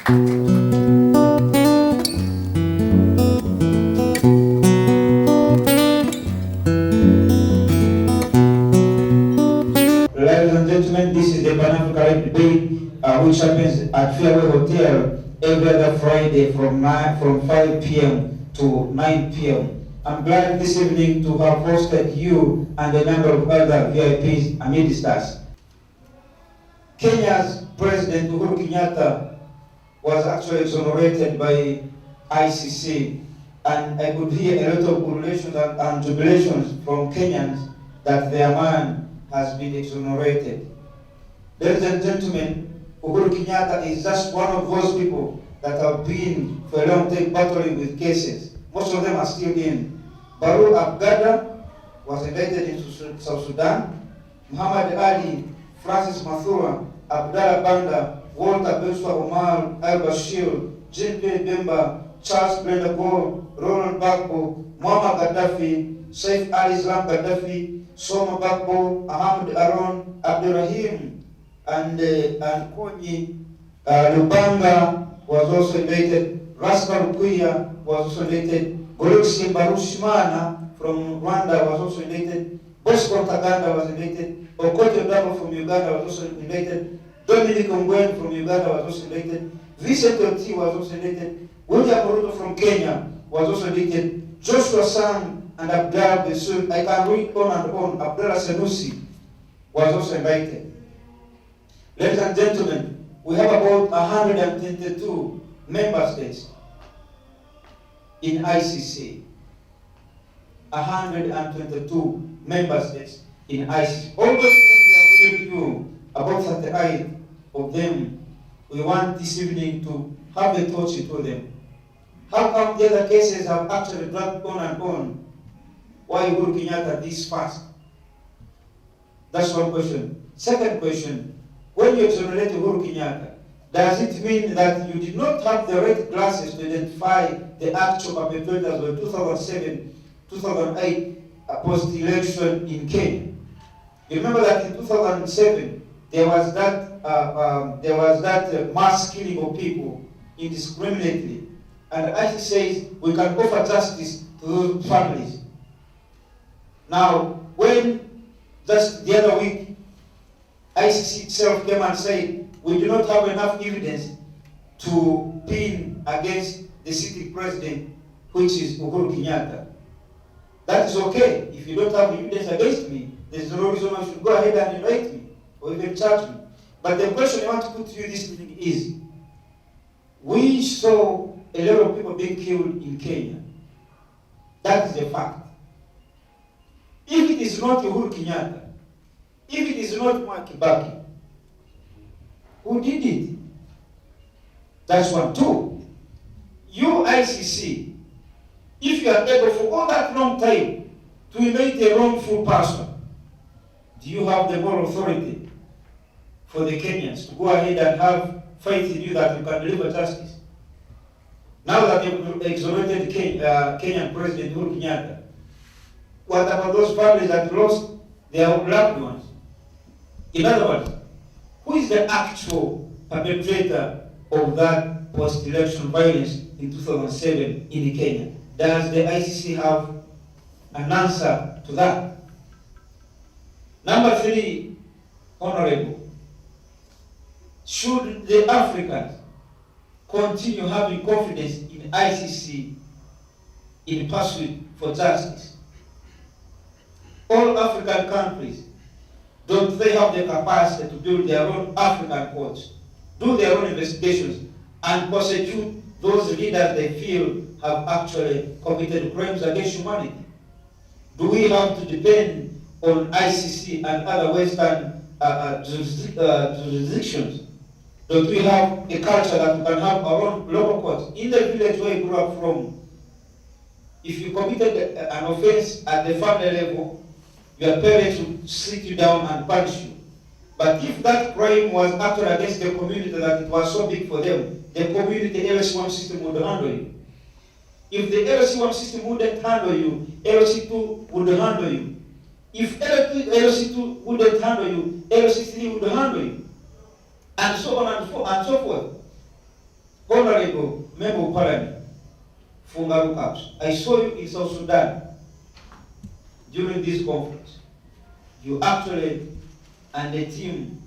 Ladies and gentlemen, this is the Pan-African debate which happens at Fairway Hotel every other Friday from 5 p.m. to 9 p.m. I'm glad this evening to have hosted you and a number of other VIPs amidst us. Kenya's President Uhuru Kenyatta was actually exonerated by ICC, and I could hear a lot of ululations and jubilations from Kenyans that their man has been exonerated. Ladies and gentlemen, Uhuru Kenyatta is just one of those people that have been for a long time battling with cases. Most of them are still in. Baru Abgada was indicted in South Sudan. Muhammad Ali, Francis Mathura, Abdallah Banda, Walter Beswa Omar al-Bashir, Jean-Pierre Bemba, Charles Brenda Gore, Ronald Gbagbo, Muammar Gaddafi, Saif al-Islam Gaddafi, Soma Bagbo, Ahmed Aron, Abdurrahim, and Konyi Lubanga was also indicted. Rascal Kuya was also indicted. Golexi Barushimana from Rwanda was also indicted. Bosco Ntaganda was indicted. Okote Dabo from Uganda was also indicted. Dominic Ongwen from Uganda was also indicted. Vincent Oti was also indicted. William Ruto from Kenya was also indicted. Joshua Sam and Abdallah Besul, I can read on and on. Abdallah Senusi was also indicted. Ladies and gentlemen, we have about 122 member states in ICC. 122 member states in ICC. All those names I will give you, about 38 of them, we want this evening to have a touch to them. How come the other cases have actually dragged on and on? Why Uhuru Kenyatta this fast? That's one question. Second question, when you exonerate Uhuru Kenyatta, does it mean that you did not have the right glasses to identify the actual perpetrators of 2007, 2008 post-election in Kenya? You remember that in 2007, there was that mass killing of people indiscriminately. And ICC says we can offer justice to those families. Now, when just the other week, ICC itself came and said, we do not have enough evidence to pin against the sitting president, which is Uhuru Kenyatta. That is okay. If you don't have evidence against me, there's no reason why you should go ahead and indict me or even charge me. But the question I want to put to you this evening is, we saw a lot of people being killed in Kenya. That is a fact. If it is not Uhuru Kenyatta, if it is not Mwai Kibaki, who did it? That's one. Two, you ICC, if you are able for all that long time to indict a wrongful person, do you have the moral authority for the Kenyans to go ahead and have faith in you that you can deliver justice? Now that you've exonerated Kenyan President Uhuru Kenyatta, what about those families that lost their loved ones? In other words, who is the actual perpetrator of that post-election violence in 2007 in Kenya? Does the ICC have an answer to that? Number three, Honorable, should the Africans continue having confidence in ICC in pursuit for justice? All African countries, don't they have the capacity to build their own African courts, do their own investigations, and prosecute those leaders they feel have actually committed crimes against humanity? Do we have to depend on ICC and other Western jurisdictions? Don't we have a culture that we can have our own local courts? In the village where you grew up from, if you committed an offense at the family level, your parents would sit you down and punish you. But if that crime was actually against the community that it was so big for them, the community LC1 system would handle you. If the LC1 system wouldn't handle you, LC2 would handle you. If LC2 wouldn't handle you, LC3 would handle you. And so on and so forth. Honorable Member of Parliament, Fungaru Caps, I saw you in South Sudan during this conference. You actually and the team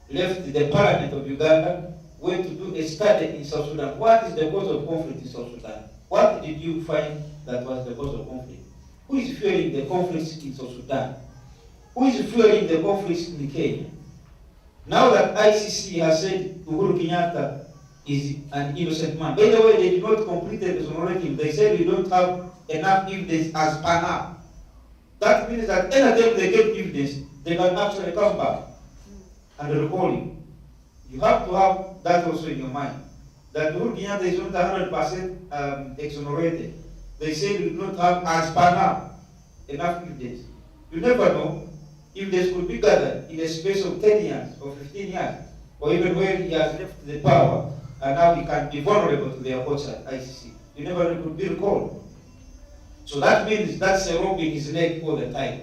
left the Parliament of Uganda, went to do a study in South Sudan. What is the cause of conflict in South Sudan? What did you find that was the cause of conflict? Who is fueling the conflicts in South Sudan? Who is fueling the conflicts in Kenya? Now that ICC has said Uhuru Kenyatta is an innocent man. By the way, they did not complete the exoneration. They said we don't have enough evidence as per now. That means that anytime they get evidence, they can actually come back and recall you. You have to have that also in your mind. That Uhuru Kenyatta is not 100% exonerated. They say we do not have, as per now, enough evidence. You never know if this could be gathered in a space of 10 years or 15 years, or even when he has left the power, and now he can be vulnerable to the courts at ICC. You never know, it could be recalled. So that means that's a rope in his neck all the time.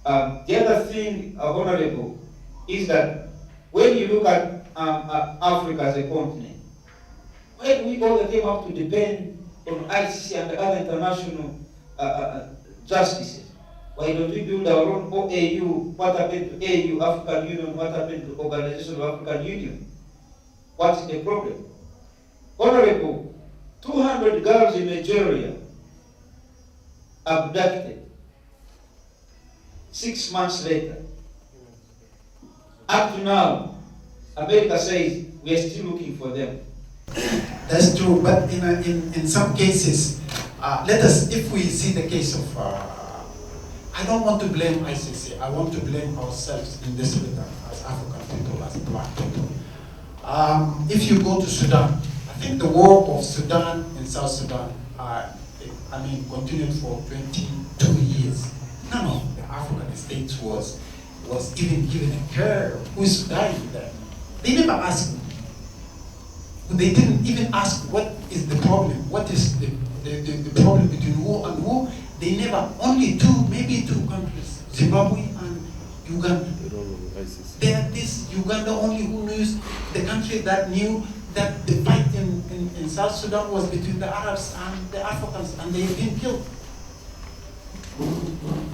The other thing, Honorable, is that when you look at Africa as a continent, when we all the time have to depend on ICC and other international justices, why don't we build our own OAU? What happened to AU, African Union? What happened to Organization of African Union? What's the problem? Honorable, 200 girls in Nigeria abducted. 6 months later. Up to now, America says we are still looking for them. That's true, but in some cases, let us, if we see the case of, I don't want to blame ICC, I want to blame ourselves in this matter as African people, as black people. If you go to Sudan, I think the war of Sudan and South Sudan, continued for 22 years. None of the African states was even given a care who's dying there. They never asked. They didn't even ask what is the problem, what is the problem between who and who. They never, only maybe two countries, Zimbabwe and Uganda. They are this Uganda only who knows, the country that knew that the fight in South Sudan was between the Arabs and the Africans, and they have been killed.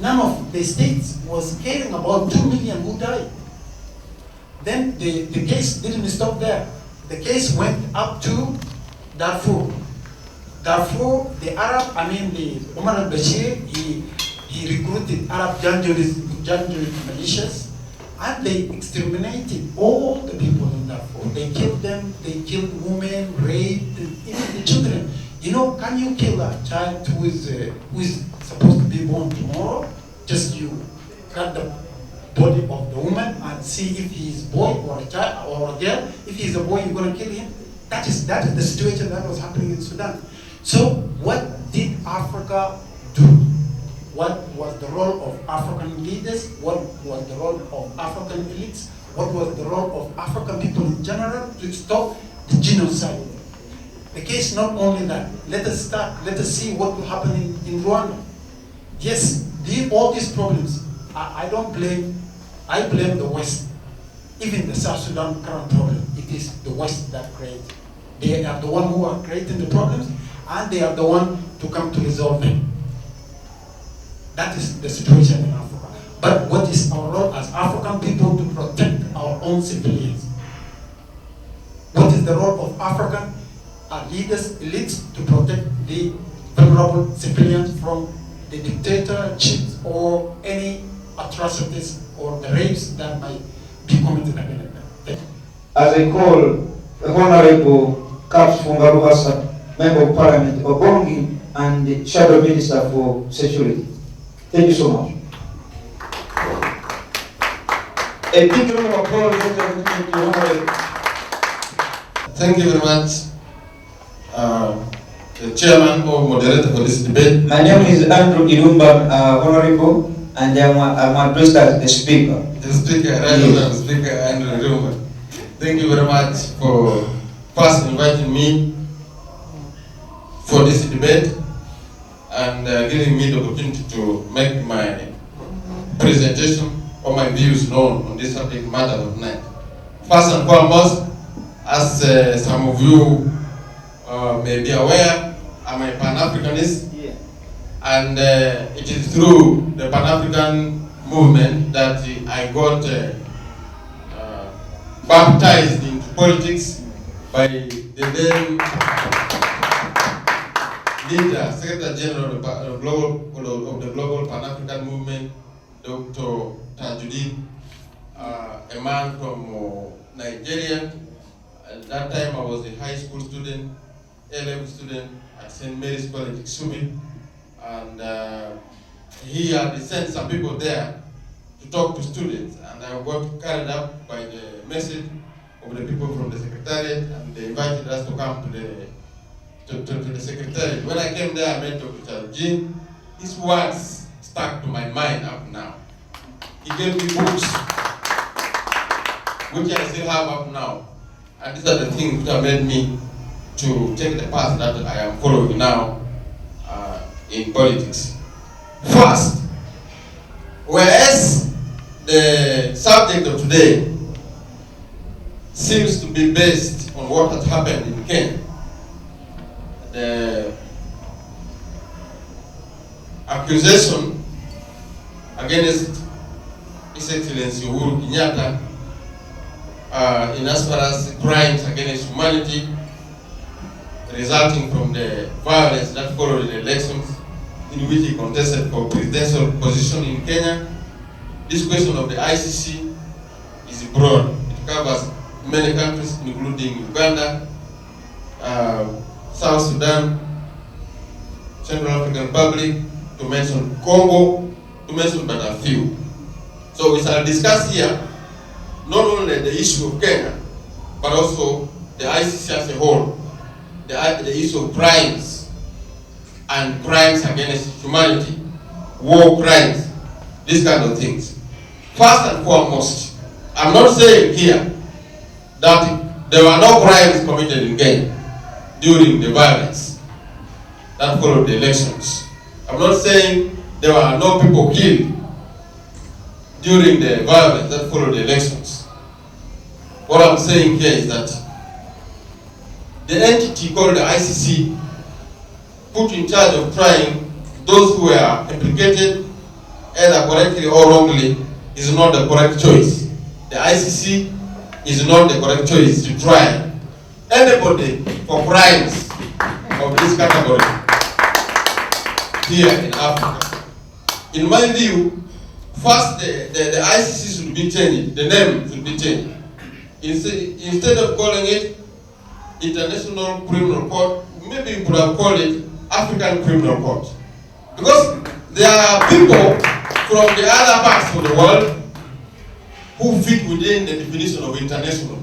None of the states was caring about 2 million who died. Then the case didn't stop there. The case went up to Darfur. Darfur, the Omar al-Bashir, he recruited Arab Janjaweed militias, and they exterminated all the people in Darfur. They killed them, they killed women, raped, even the children. You know, can you kill a child who is supposed to be born tomorrow? Just you cut the body of the woman and see if he is a boy or a child or a girl. If he is a boy, you're going to kill him. That is the situation that was happening in Sudan. So what did Africa do? What was the role of African leaders? What was the role of African elites? What was the role of African people in general to stop the genocide? The case not only that. Let us see what will happen in Rwanda. Yes, all these problems, I blame the West. Even the South Sudan current problem, it is the West that creates. They are the one who are creating the problems, and they are the one to come to resolve them. That is the situation in Africa. But what is our role as African people to protect our own civilians? What is the role of African leaders, elites, to protect the vulnerable civilians from the dictatorships or any atrocities or the rapes that might be committed against them? As I call the Honorable Caps Fungaru Hassan, Member of Parliament of Bongi and the Shadow Minister for Security. Thank you so much. A big round of applause for the Honorable. Thank you very much, the chairman or moderator for this debate. My name is Andrew Irumba, Honorable, and I'm addressed as the speaker. The speaker, the speaker, Andrew Irumba. Thank you very much for first inviting me for this debate and giving me the opportunity to make my presentation or my views known on this subject matter of tonight. First and foremost, As some of you may be aware, I'm a Pan-Africanist, and it is through the Pan-African movement that I got baptized into politics by the then leader, Secretary General of the Global Pan-African Movement, Dr. Tajuddin, a man from Nigeria. At that time, I was a high school student, A-level student at St. Mary's College, Kisubi, and he had sent some people there to talk to students, and I got carried up by the message of the people from the secretariat, and they invited us to come to the secretariat. When I came there, I met Dr. Tajuddin. His words stuck to my mind up now. He gave me books, which I still have up now. And these are the things that made me to take the path that I am following now in politics. First, whereas the subject of today seems to be based on what has happened in Kenya, the accusation against His Excellency Uhuru Kenyatta in as far as crimes against humanity resulting from the violence that followed the elections in which he contested for presidential position in Kenya. This question of the ICC is broad. It covers many countries, including Uganda, South Sudan, Central African Republic, to mention Congo, to mention but a few. So we shall discuss here not only the issue of Kenya, but also the ICC as a whole, the issue of crimes and crimes against humanity, war crimes, these kind of things. First and foremost, I'm not saying here that there were no crimes committed in Kenya during the violence that followed the elections. I'm not saying there were no people killed during the violence that followed the elections. What I'm saying here is that the entity called the ICC, put in charge of trying those who were implicated, either correctly or wrongly, is not the correct choice. The ICC is not the correct choice to try anybody for crimes of this category here in Africa. In my view, first the ICC should be changed, the name should be changed. Instead of calling it International Criminal Court, maybe you could have called it African Criminal Court. Because there are people from the other parts of the world who fit within the definition of international.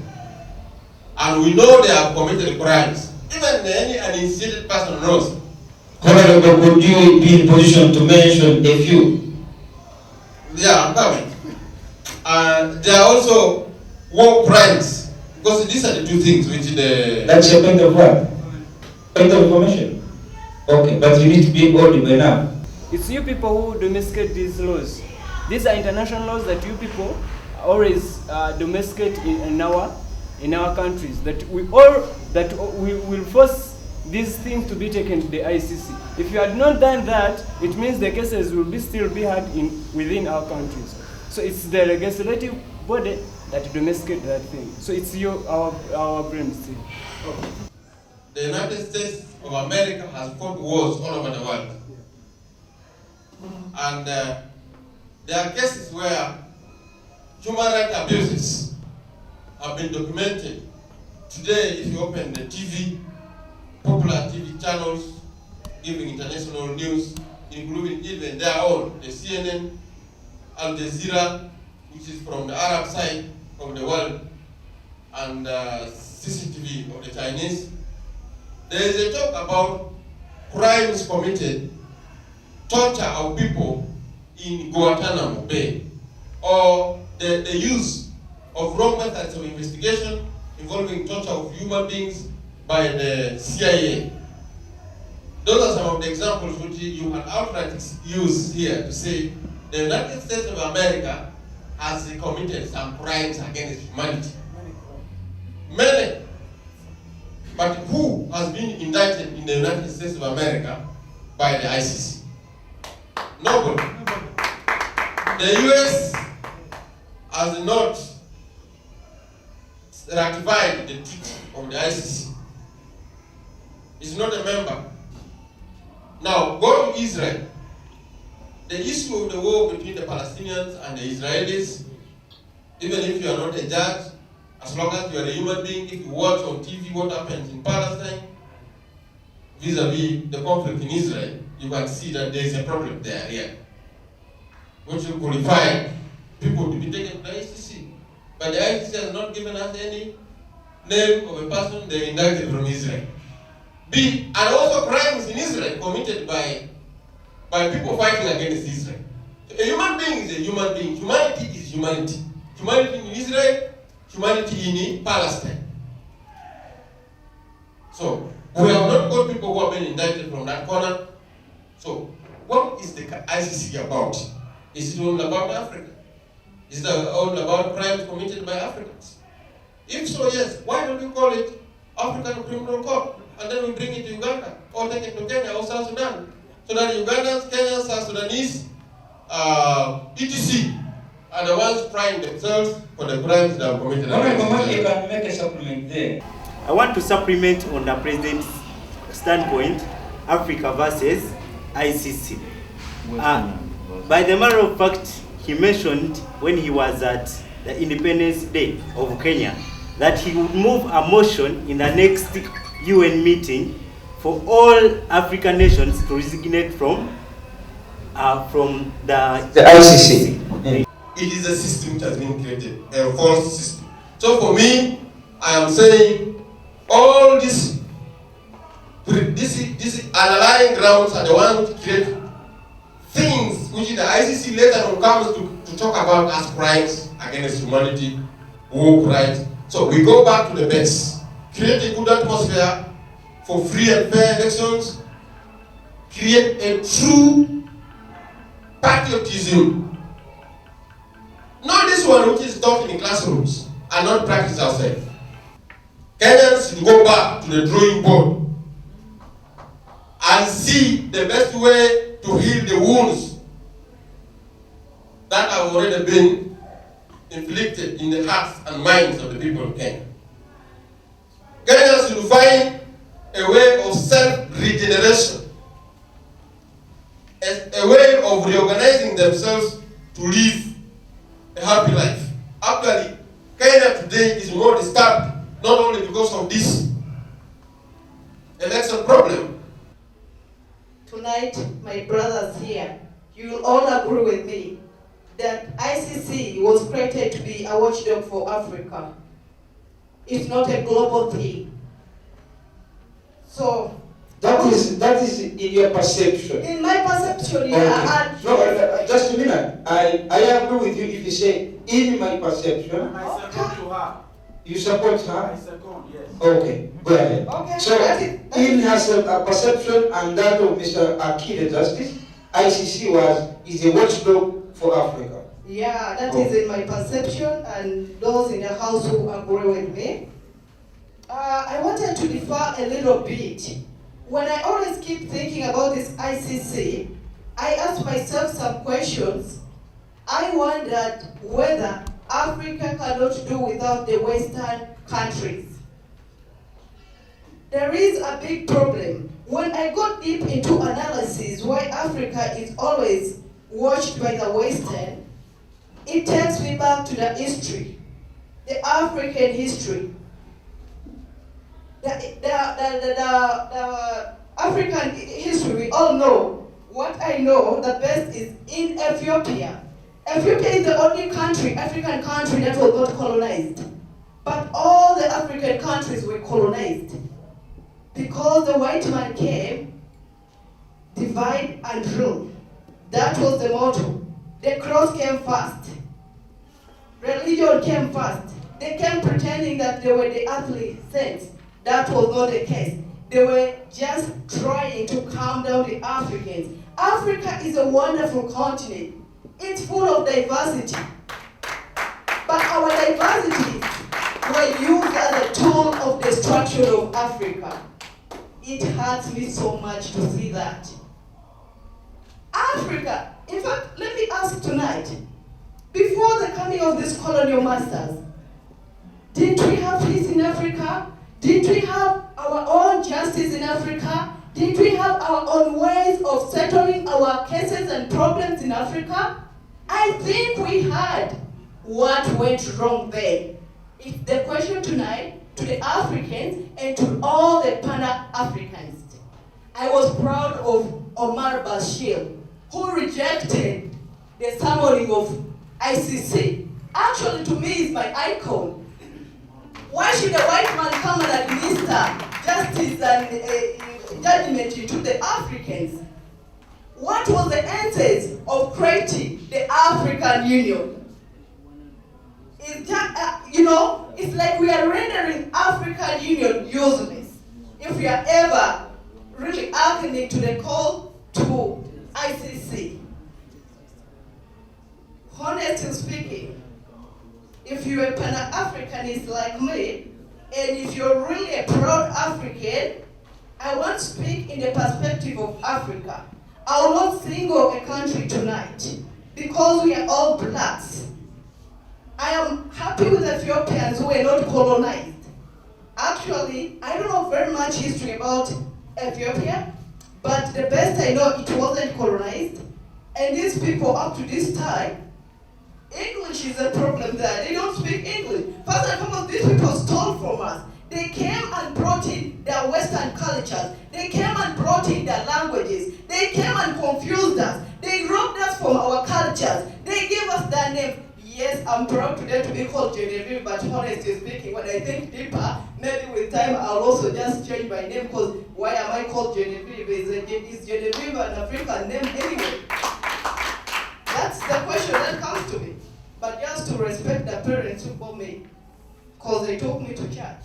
And we know they have committed crimes. Even any uninitiated person knows. Honorable, could you be in position to mention a few? Yeah, I'm coming. There are also war crimes. Because these are the two things which the... That's your point of what? Point of information? Okay, but you need to be audible now. It's you people who domesticate these laws. These are international laws that you people always domesticate in our countries. That we will force these things to be taken to the ICC. If you had not done that, it means the cases will still be heard within our countries. So it's the legislative body that domesticate that thing. So it's our brain still. Okay. The United States of America has fought wars all over the world. And there are cases where human rights abuses have been documented. Today, if you open the TV, popular TV channels giving international news, including even their own, the CNN, Al Jazeera, which is from the Arab side of the world, and CCTV of the Chinese, there is a talk about crimes committed, torture of people in Guantanamo Bay, or the use of wrong methods of investigation involving torture of human beings by the CIA. Those are some of the examples which you can outright use here to say the United States of America has committed some crimes against humanity. Many But who has been indicted in the United States of America by the ICC? Nobody. The US has not ratified the treaty of the ICC. It's not a member. Now, go to Israel. The issue of the war between the Palestinians and the Israelis, even if you are not a judge, as long as you are a human being, if you watch on TV what happens in Palestine, vis-a-vis the conflict in Israel, you can see that there is a problem there, yeah. Which will qualify people to be taken to the ICC. But the ICC has not given us any name of a person they indicted from Israel. And also crimes in Israel committed by people fighting against Israel. A human being is a human being. Humanity is humanity. Humanity in Israel, humanity in Palestine. So, we have not got people who have been indicted from that corner. So, what is the ICC about? Is it all about Africa? Is it all about crimes committed by Africans? If so, yes, why don't we call it African Criminal Court? And then we bring it to Uganda, or take it to Kenya or South Sudan. So that Ugandans, Kenyans, South Sudanese, etc. are the ones trying themselves for the crimes that are committed. You can make a supplement there. I want to supplement on the President's standpoint, Africa versus ICC. By the matter of fact, he mentioned when he was at the Independence Day of Kenya that he would move a motion in the next UN meeting for all African nations to resignate from the ICC. It is a system which has been created, a false system. So for me, I am saying all these underlying grounds are the ones which create things which the ICC later on comes to talk about as crimes against humanity, war crimes. So we go back to the base, create a good atmosphere for free and fair elections, create a true patriotism. Not this one which is taught in classrooms and not practiced outside. Kenyans should go back to the drawing board and see the best way to heal the wounds that have already been inflicted in the hearts and minds of the people of Kenya. Kenyans should find a way of self-regeneration, a way of reorganizing themselves to live a happy life. Actually, Kenya today is more disturbed not only because of this election problem. Tonight, my brothers here, you will all agree with me that ICC was created to be a watchdog for Africa. It's not a global thing. So that is in your perception. in my perception, yeah. Okay. No, just a minute. I agree with you if you say in my perception. I second to her. You support her? I second, yes. Okay, go ahead. Okay, So that in is- her perception and that of Mr. Akile Justice, ICC is a watchdog for Africa. Yeah, that is in my perception, and those in the house who agree with me. I wanted to differ a little bit. When I always keep thinking about this ICC, I ask myself some questions. I wondered whether Africa cannot do without the Western countries. There is a big problem. When I got deep into analysis why Africa is always watched by the Western, it takes me back to the history, the African history. The African history, we all know. What I know the best is in Ethiopia. Ethiopia is the only African country that was not colonized. But all the African countries were colonized. Because the white man came, divide and rule. That was the motto. The cross came first. Religion came first. They came pretending that they were the earthly saints. That was not the case. They were just trying to calm down the Africans. Africa is a wonderful continent. It's full of diversity. But our diversity were used as a tool of destruction of Africa. It hurts me so much to see that. Africa, in fact, let me ask tonight, before the coming of these colonial masters, didn't we have peace in Africa? Didn't we have our own justice in Africa? Didn't we have our own ways of settling our cases and problems in Africa? I think we had. What went wrong then? It's the question tonight to the Africans and to all the Pan-Africanists. I was proud of Omar Bashir, who rejected the summoning of ICC. Actually, to me, is my icon. Why should a white man come and administer justice and judgment to the Africans? What was the essence of creating the African Union? It's just, it's like we are rendering African Union useless if we are ever really hearkening to the call to ICC. Honestly speaking, if you're a Pan-Africanist like me, and if you're really a proud African, I want to speak in the perspective of Africa. I will not single a country tonight, because we are all blacks. I am happy with Ethiopians who were not colonized. Actually, I don't know very much history about Ethiopia, but the best I know, it wasn't colonized. And these people, up to this time, English is a problem there. They don't speak English. First and foremost, these people stole from us. They came and brought in their Western cultures. They came and brought in their languages. They came and confused us. They robbed us from our cultures. They gave us their name. Yes, I'm proud today to be called Genevieve, but honestly speaking, when I think deeper, maybe with time I'll also just change my name, because why am I called Genevieve? Is Genevieve an African name anyway? That's the question that comes to me. But just to respect the parents who bore me, because they took me to church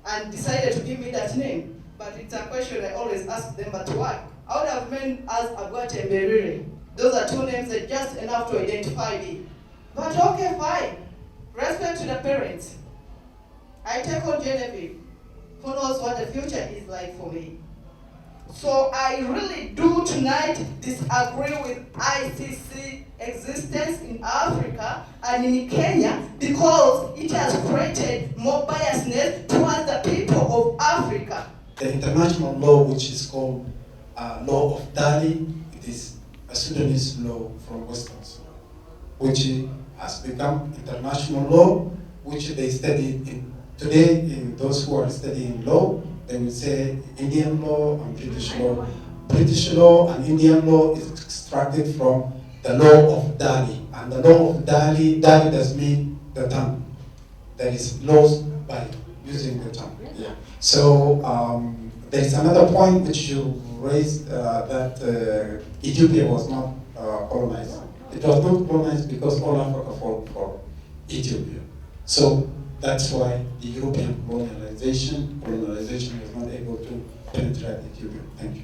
and decided to give me that name. But it's a question I always ask them, but why? I would have meant as Agwate and Berire. Those are two names that just enough to identify me. But okay, fine. Respect to the parents. I take on Genevieve. Who knows what the future is like for me? So I really do tonight disagree with ICC existence in Africa and in Kenya, because it has created more biasness towards the people of Africa. The international law, which is called Law of Dali, it is a Sudanese law from Western Sudan, which has become international law, which they study in. Today, those who are studying law, they will say Indian law and British law. British law and Indian law is extracted from the law of Dali. And the law of Dali does mean the tongue. That is laws by using the tongue. Yeah. So there is another point which you raised, that Ethiopia was not colonized. It was not colonized because all Africa fought for Ethiopia. So that's why the European colonization was not able to penetrate Ethiopia. Thank you.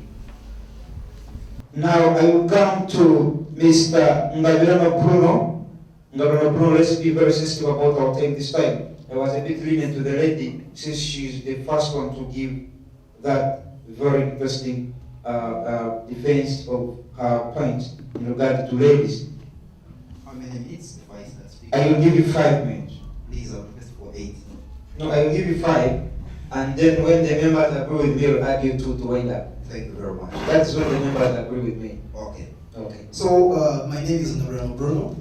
Now I will come to Mr. Ngabirano Bruno. Ngabirano Bruno, let's be very sensitive about our time this time. I was a bit lenient to the lady, since she's the first one to give that very interesting defense of her points in regard to ladies. How many minutes if I start speaking? I will give you 5 minutes. Please, I'll request for 8. No, I will give you 5, and then when the members agree with me, I'll add you 2 to wind up. Thank you very much. That's when the members agree with me. Okay. Okay. So, my name is Ngabirano Bruno.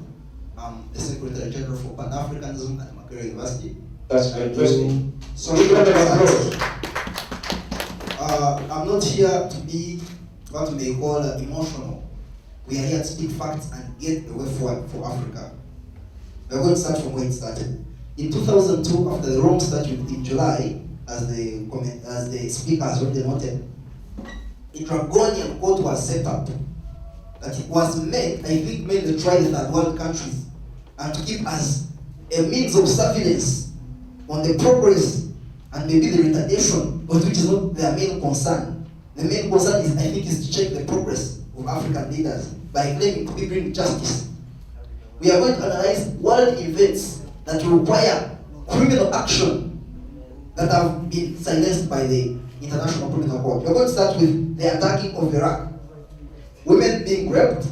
I'm the Secretary General for Pan-Africanism at Makerere University. That's very interesting. So, I'm not here to be what we may call emotional. We are here to speak facts and get the way forward for Africa. We're going to start from where it started. In 2002, after the Rome Statute in July, as the speaker has already noted, a draconian court was set up that it was meant, I think, mainly to try the third world countries and to keep as a means of surveillance on the progress and maybe the retardation, but which is not their main concern. The main concern is, I think, is to check the progress of African leaders by claiming to be bringing justice. We are going to analyze world events that require criminal action that have been silenced by the International Criminal Court. We're going to start with the attacking of Iraq. Women being raped,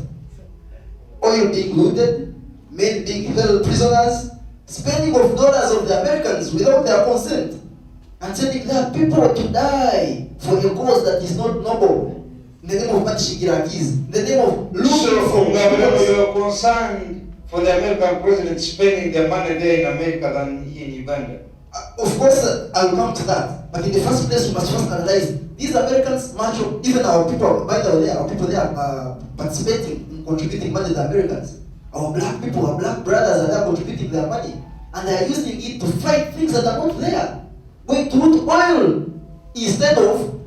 oil being looted, men being held prisoners, spending of dollars of the Americans without their consent, and sending their people to die for a cause that is not noble. In the name of punishing Iraqis, in the name of looting So, from governments. you're concerned for the American president spending their money there in America than here in Uganda? Of course, I will come to that. But in the first place, we must first analyze these Americans, much of, even our people, by the way, our people there are participating in contributing money to the Americans. Our black people, our black brothers are there contributing their money. And they are using it to fight things that are not there. Going to loot oil instead of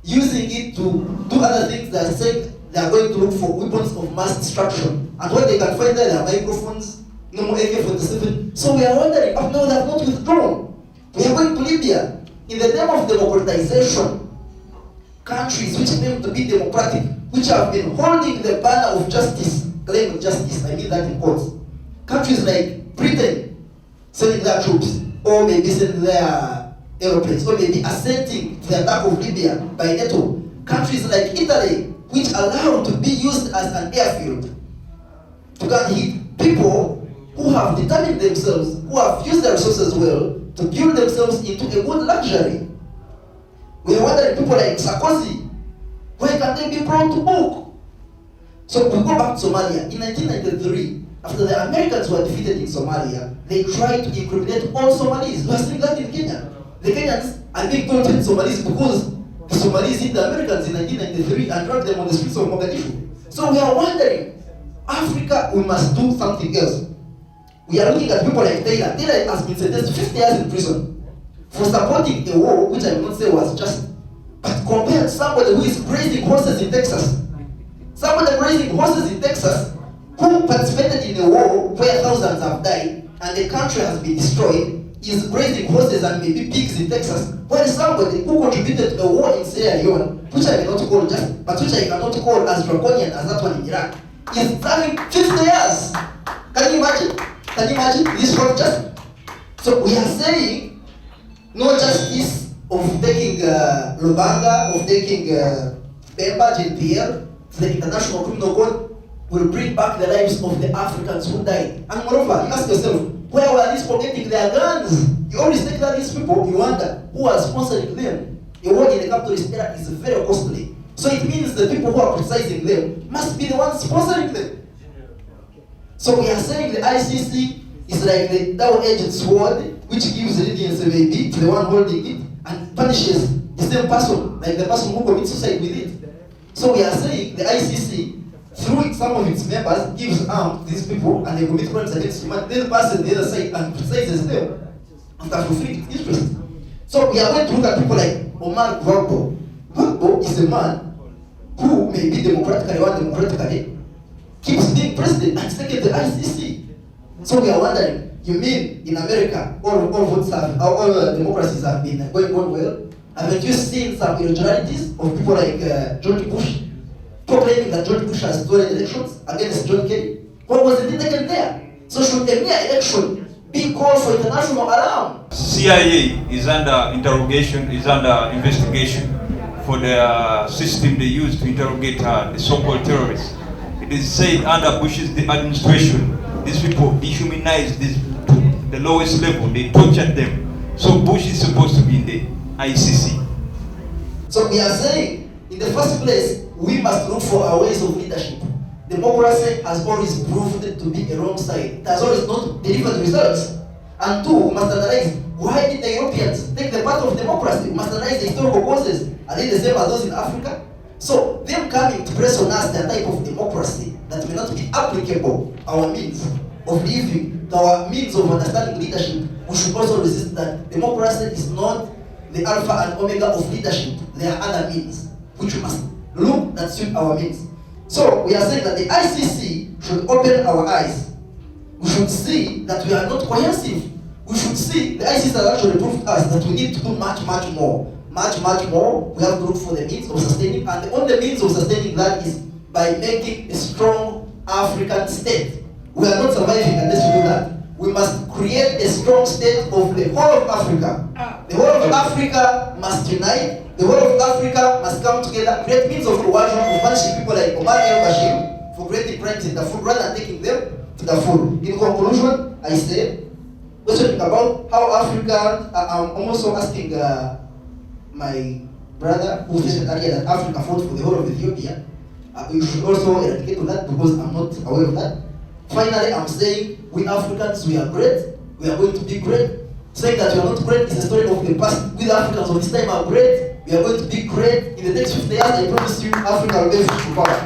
using it to do other things that are saying they are going to look for weapons of mass destruction. And what they can find there are microphones, no more AK-47. So we are wondering, oh no, they have not withdrawn. We are going to Libya. In the name of democratization, countries which claim to be democratic, which have been holding the banner of justice, claim of justice, I mean that in quotes. Countries like Britain, sending their troops, or maybe sending their aeroplanes, or maybe assenting to the attack of Libya by NATO. Countries like Italy, which allowed to be used as an airfield to go and hit people who have determined themselves, who have used their resources well, to build themselves into a good luxury. We are wondering people like Sarkozy, where can they be brought to book? So we go back to Somalia. In 1993, after the Americans were defeated in Somalia, they tried to incriminate all Somalis. We are seeing that in Kenya. The Kenyans are being told to hit Somalis because the Somalis hit the Americans in 1993 and dragged them on the streets of Mogadishu. So we are wondering, Africa, we must do something else. We are looking at people like Taylor. Taylor has been sentenced to 50 years in prison for supporting a war which I will not say was just. But compared to somebody who is raising horses in Texas, somebody raising horses in Texas who participated in a war where thousands have died and the country has been destroyed, is raising horses and maybe pigs in Texas, while somebody who contributed to a war in Sierra Leone, which I may not call just, but which I cannot call as draconian as that one in Iraq, is serving 50 years. Can you imagine? Can you imagine this for justice? So we are saying no justice of taking Lubanga, of taking Bemba, Jean-Pierre to the International Criminal Court will bring back the lives of the Africans who died. And moreover, you ask yourself, where were these people getting their guns? You always think that these people, you wonder, who are sponsoring them? A war in the capitalist era is very costly. So it means the people who are criticizing them must be the ones sponsoring them. So we are saying the ICC is like the double-edged sword, which gives leniency maybe to the one holding it and punishes the same person, like the person who commits suicide with it. So we are saying the ICC, through some of its members, gives arms to these people and they commit crimes against humanity. Then the person on the other side and criticizes them and that fulfills its interest. So we are going to look at people like Omar Gbagbo. Gbagbo is a man who may be democratically or undemocratically keeps being president and taking the ICC. So we are wondering, you mean in America all votes have, all democracies have been going on well? Haven't you seen some irregularities of people like George Bush proclaiming that George Bush has stolen elections against John Kerry? What was it taken there? So should a mere election be called for international alarm? CIA is under interrogation, is under investigation for the system they use to interrogate the so-called terrorists. It is said under Bush's administration, these people dehumanized this to the lowest level. They tortured them. So Bush is supposed to be in the ICC. So we are saying, in the first place, we must look for our ways of leadership. Democracy has always proved to be a wrong side. It has always not delivered results. And two, we must analyze why did the Europeans take the path of democracy? We must analyze the historical causes. Are they the same as those in Africa? So, them coming to press on us the type of democracy that may not be applicable, our means of living, to our means of understanding leadership, we should also resist that democracy is not the alpha and omega of leadership. There are other means, which we must look that suit our means. So, we are saying that the ICC should open our eyes. We should see that we are not cohesive. We should see, the ICC has actually proved to us that we need to do much more. Much more. We have to look for the means of sustaining, and the only means of sustaining that is by making a strong African state. We are not surviving unless we do that. we must create a strong state of the whole of Africa. The whole of Africa must unite. The whole of Africa must come together, create means of coercion of punishing people like Omar el-Bashir for creating crimes in Darfur rather than taking them to Darfur. In conclusion, I say, questioning about how Africa, I'm also asking my brother who said earlier that Africa fought for the whole of Ethiopia. You should also eradicate on that because I'm not aware of that. Finally, I'm saying we Africans, we are great. We are going to be great. Saying that we are not great is a story of the past. We the Africans of this time are great. We are going to be great. In the next 50 years, I promise you, Africa will be to power.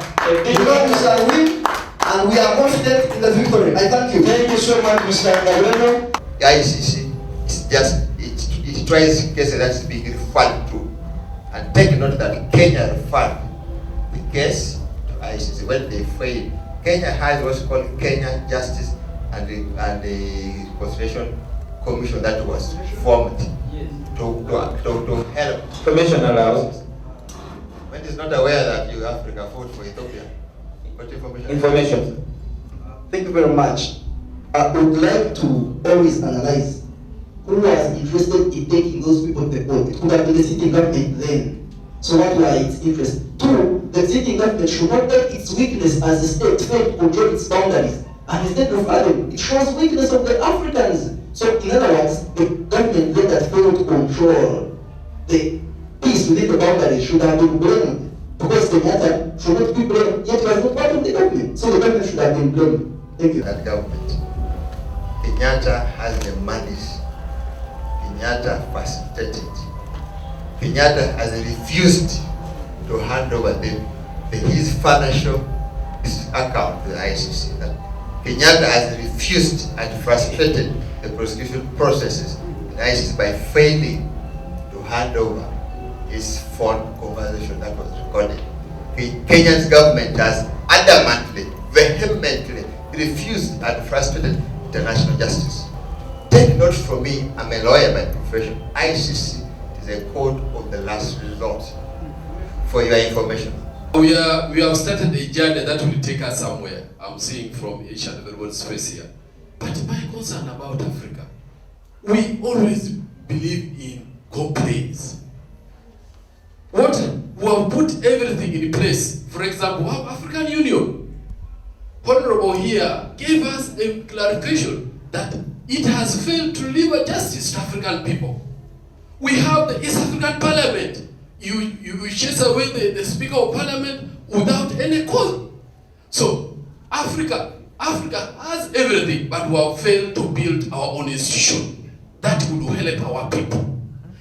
You know we shall win, and we are confident in the victory. I thank you. Thank you so much, Mr. Gabreno. The ICC is just, it tries cases that's being referred to. And take note that Kenya referred the case to ICC when they failed. Kenya has what's called Kenya Justice and the Constitution Commission that was formed to help. Information allows. When it's not aware that you Africa fought for Ethiopia, what information? Information. Thank you very much. I would like to always analyze who was interested in taking those people to the court. It could have been the sitting government then. So what were its interests? Two, the sitting government should not take its weakness as a state failed to control its boundaries. And instead of adding, it shows weakness of the Africans. So in other words, the government then that failed to control the peace within the boundaries should have been blamed. Because Kenyatta should not be blamed, yet he was not part of the government. So the government should have been blamed. Thank you. That government. Kenyatta has the monies. Kenyatta facilitated. Kenyatta has refused to hand over his financial account to the ICC. Kenyatta has refused and frustrated the prosecution processes in ICC by failing to hand over his phone conversation that was recorded. Kenya's government has adamantly, vehemently refused and frustrated international justice. Take note from me, I'm a lawyer by profession. ICC is a court of the last resort. For your information. We have started a journey that will take us somewhere. I'm seeing from each and everyone's face here. But my concern about Africa, we always believe in complaints. We have put everything in place. For example, we have African Union. Honorable here gave us a clarification that it has failed to deliver justice to African people. We have the East African Parliament. You chase away the Speaker of Parliament without any cause. So Africa has everything, but we have failed to build our own institution that would help our people.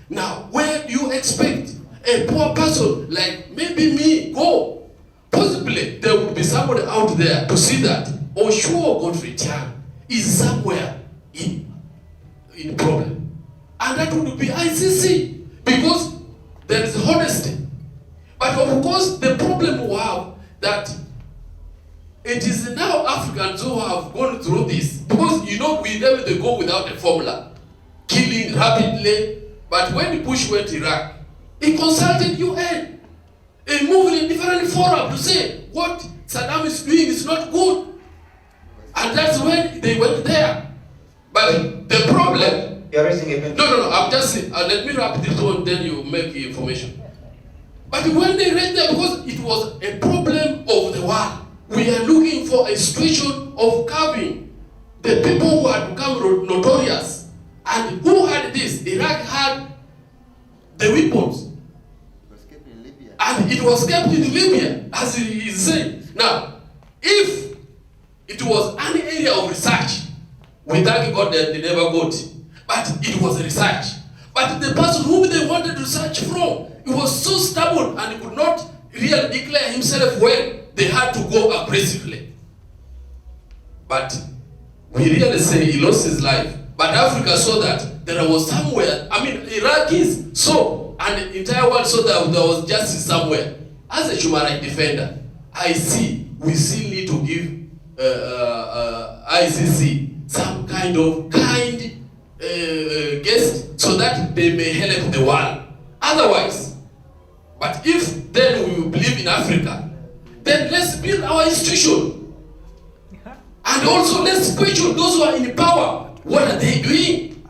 Now, where do you expect a poor person like maybe me go? Possibly there would be somebody out there to see that, or sure Godfrey Tian is somewhere in problem. And that would be ICC, because there is honesty. But of course, the problem we have that it is now Africans who have gone through this, because you know we never go without a formula, killing rapidly. But when Bush went to Iraq, he consulted UN, he moved in different fora to say what Saddam is doing is not good, and that's when they went there. But the problem. You're raising a No, I'm just saying, let me wrap this one, then you make information. But when they read there, because it was a problem of the world, we are looking for a situation of curbing the people who had become notorious. And who had this? Iraq had the weapons. And it was kept in Libya, as he is saying. Now, if it was any area of research, we thank God that they never got it. But it was research. But the person whom they wanted to search from, he was so stubborn and he could not really declare himself well. They had to go aggressively. But we really say he lost his life. But Africa saw that there was somewhere, Iraqis saw, and the entire world saw that there was justice somewhere. As a human rights defender, I see we still need to give ICC some kind guest so that they may help the world. Otherwise, but if then we will believe in Africa, then let's build our institution. And also let's question those who are in power. What are they doing?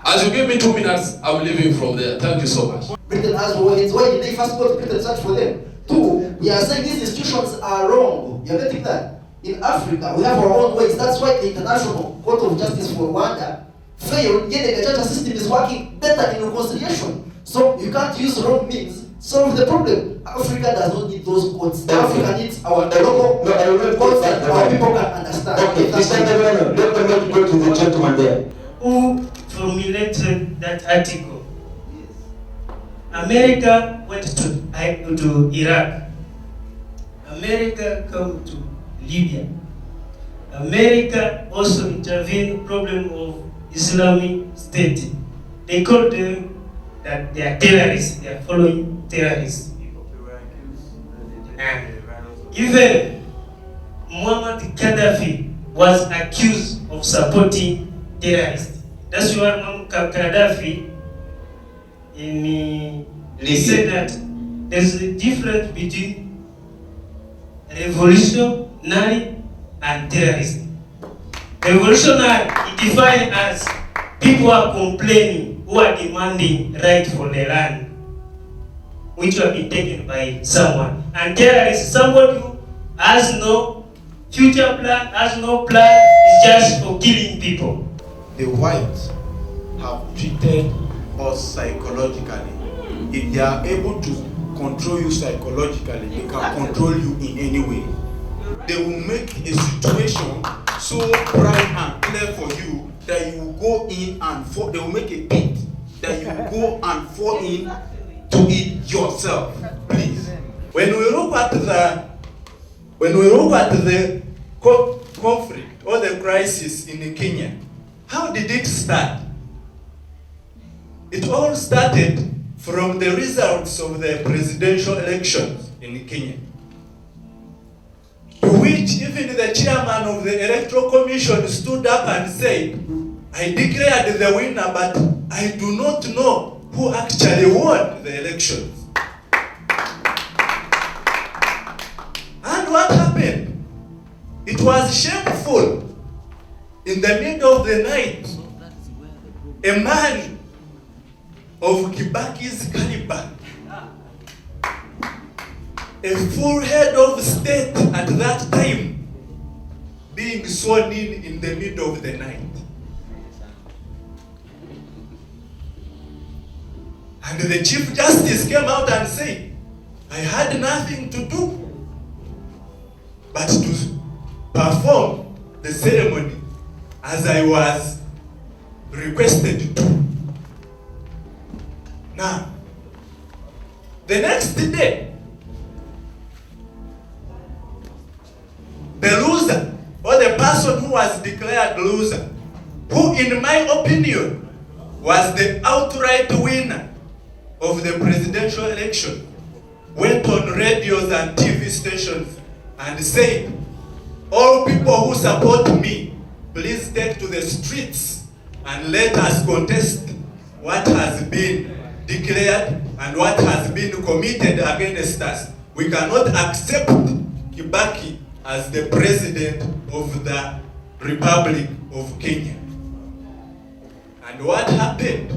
As you give me 2 minutes, I'm leaving from there. Thank you so much. Britain has warheads. Why did they first go to Britain search for them? 2, we are saying these institutions are wrong. You're getting that? In Africa, we have our own ways. That's why the International Court of Justice for Rwanda failed, yet the justice system is working better in reconciliation. So you can't use wrong means solve the problem. Africa does not need those courts. Africa needs our local courts that our people can understand. Okay, let me go to the gentleman there. Who formulated that article? America went to Iraq. America came to Libya. America also intervened in the problem of Islamic State. They called them that they are terrorists, they are following terrorists. Even Muammar Gaddafi was accused of supporting terrorists. That's why Muammar Gaddafi he said that there's a difference between revolutionary and terrorist. Revolutionary is defined as people are complaining, who are demanding right for their land, which have been taken by someone. And terrorist is somebody who has no future plan, has no plan, is just for killing people. The whites have treated us psychologically. If they are able to control you psychologically, they can control you in any way. They will make a situation so bright and clear for you that you will go in and fall. They will make a pit that you will go and fall in to it yourself. Please. When we look at the conflict or the crisis in Kenya, how did it start? It all started from the results of the presidential elections in Kenya, to which even the chairman of the Electoral Commission stood up and said, I declared the winner, but I do not know who actually won the elections. And what happened? It was shameful. In the middle of the night, a man of Kibaki's caliber, a full head of state at that time, being sworn in the middle of the night. And the Chief Justice came out and said, I had nothing to do but to perform the ceremony as I was requested to. Now, the next day, the loser, or the person who was declared loser, who in my opinion was the outright winner of the presidential election, went on radios and TV stations and said, all people who support me, please take to the streets and let us contest what has been declared and what has been committed against us. We cannot accept Kibaki as the president of the Republic of Kenya. And what happened?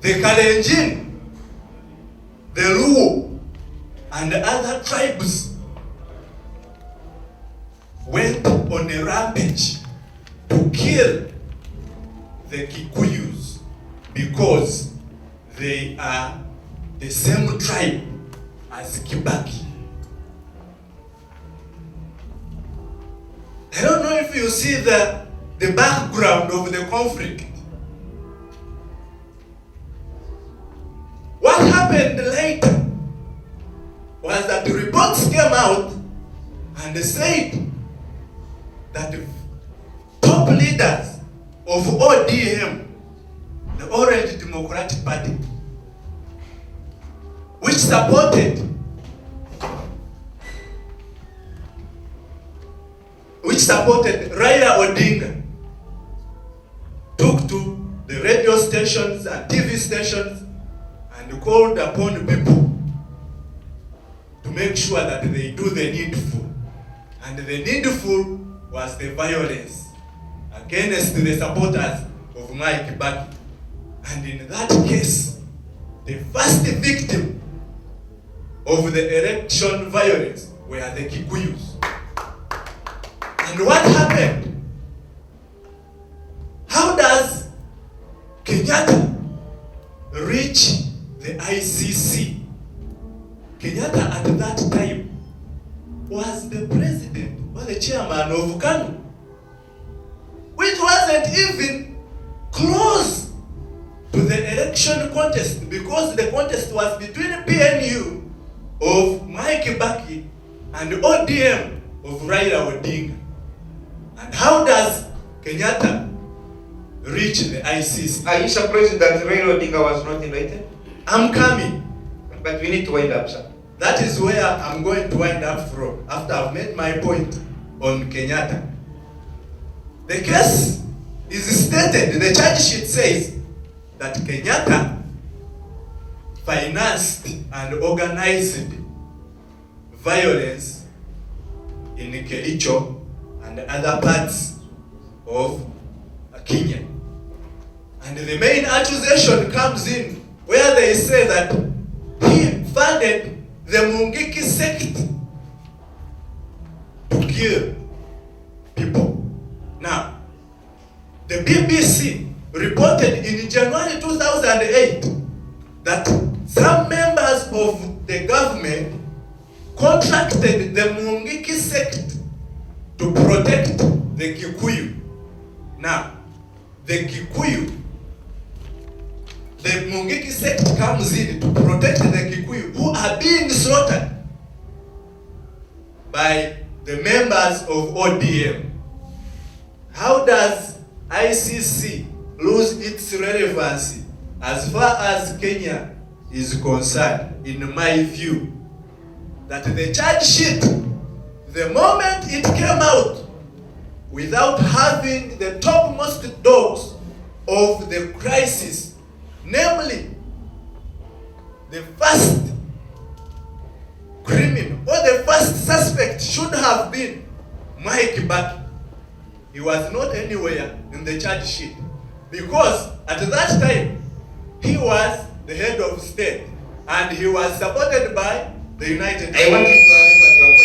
The Kalenjin, the Luo, and the other tribes went on a rampage to kill the Kikuyus because they are the same tribe as Kibaki. I don't know if you see the background of the conflict. What happened later was that the reports came out and they said that the top leaders of ODM, the Orange Democratic Party, which supported Raila Odinga, took to the radio stations and TV stations and called upon people to make sure that they do the needful. And the needful was the violence against the supporters of Mwai Kibaki. And in that case, the first victim of the election violence were the Kikuyus. And what happened? How does Kenyatta reach the ICC? Kenyatta at that time was the president or the chairman of KANU, which wasn't even close to the election contest, because the contest was between PNU of Mwai Kibaki and ODM of Raila Odinga. And how does Kenyatta reach the ICC? Are you surprised that Raila Odinga was not invited? I'm coming. But we need to wind up, sir. That is where I'm going to wind up from after I've made my point on Kenyatta. The case is stated, the charge sheet says that Kenyatta financed and organized violence in Kericho and other parts of Kenya. And the main accusation comes in where they say that he funded the Mungiki sect to kill people. Now, the BBC reported in January 2008 that some members of the government contracted the Mungiki sect to protect the Kikuyu. Now, the Kikuyu, the Mungiki sect comes in to protect the Kikuyu who are being slaughtered by the members of ODM. How does ICC lose its relevancy as far as Kenya is concerned, in my view? That the charge sheet, the moment it came out, without having the topmost dogs of the crisis, namely, the first criminal or the first suspect should have been Mwai Kibaki. He was not anywhere in the charge sheet because at that time he was the head of state and he was supported by the United States.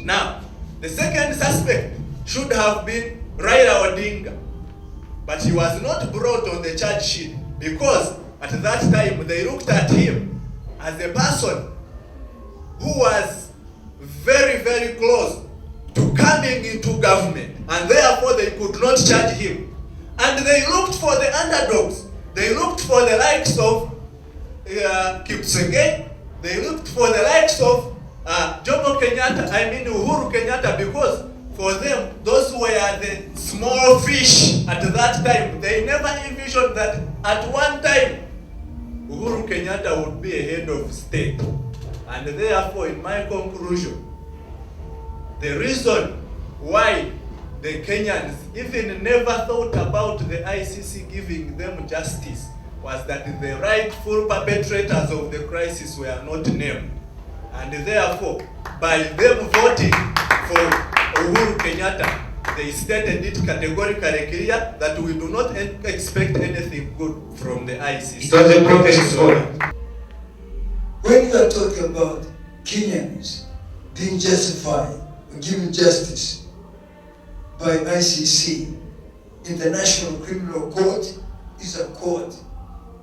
Now, the second suspect should have been Raila Odinga, but he was not brought on the charge sheet because at that time they looked at him as a person who was very, very close to coming into government, and therefore they could not charge him. And they looked for the underdogs. They looked for the likes of Kipsengei. They looked for the likes of Jomo Kenyatta, Uhuru Kenyatta, because for them, those were the small fish at that time. They never envisioned that at one time, Uhuru Kenyatta would be a head of state. And therefore, in my conclusion, the reason why the Kenyans even never thought about the ICC giving them justice was that the rightful perpetrators of the crisis were not named. And therefore, by them voting for Uhuru Kenyatta, they stated it categorically clear that we do not expect anything good from the ICC. It was a protest order. When you are talking about Kenyans being justified or given justice by ICC, International Criminal Court is a court.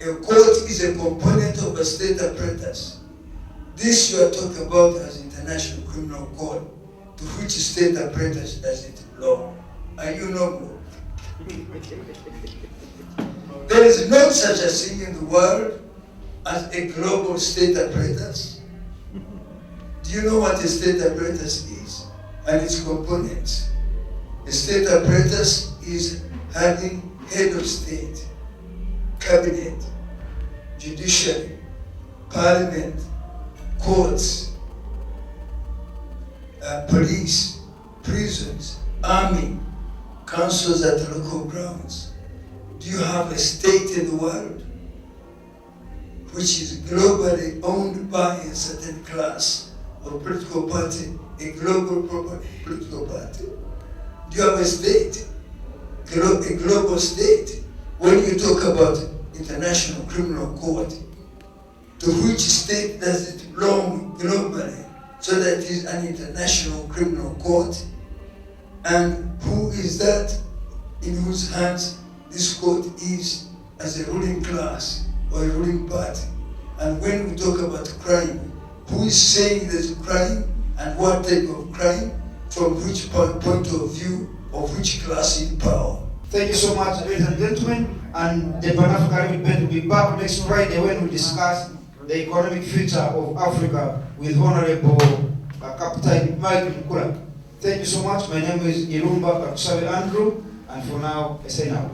A court is a component of a state apparatus. This you are talking about as International Criminal Court, to which state apparatus does it belong? Are you not? There is no such a thing in the world as a global state apparatus. Do you know what a state apparatus is and its components? A state apparatus is having head of state, cabinet, judiciary, parliament, courts, police, prisons, army, councils at the local grounds. Do you have a state in the world which is globally owned by a certain class or political party, a global political party? Do you have a state a global state. When you talk about International Criminal Court, to which state does it belong globally so that it is an international criminal court? And who is that in whose hands this court is as a ruling class or a ruling party? And when we talk about crime, who is saying there's crime and what type of crime, from which point of view of which class in power? Thank you so much, ladies and gentlemen. And the Pan-African debate will be back next Friday when we discuss the economic future of Africa with Honorable Captain Mike Mkula. Thank you so much. My name is Irumba Kakusabe Andrew, and for now, I say now.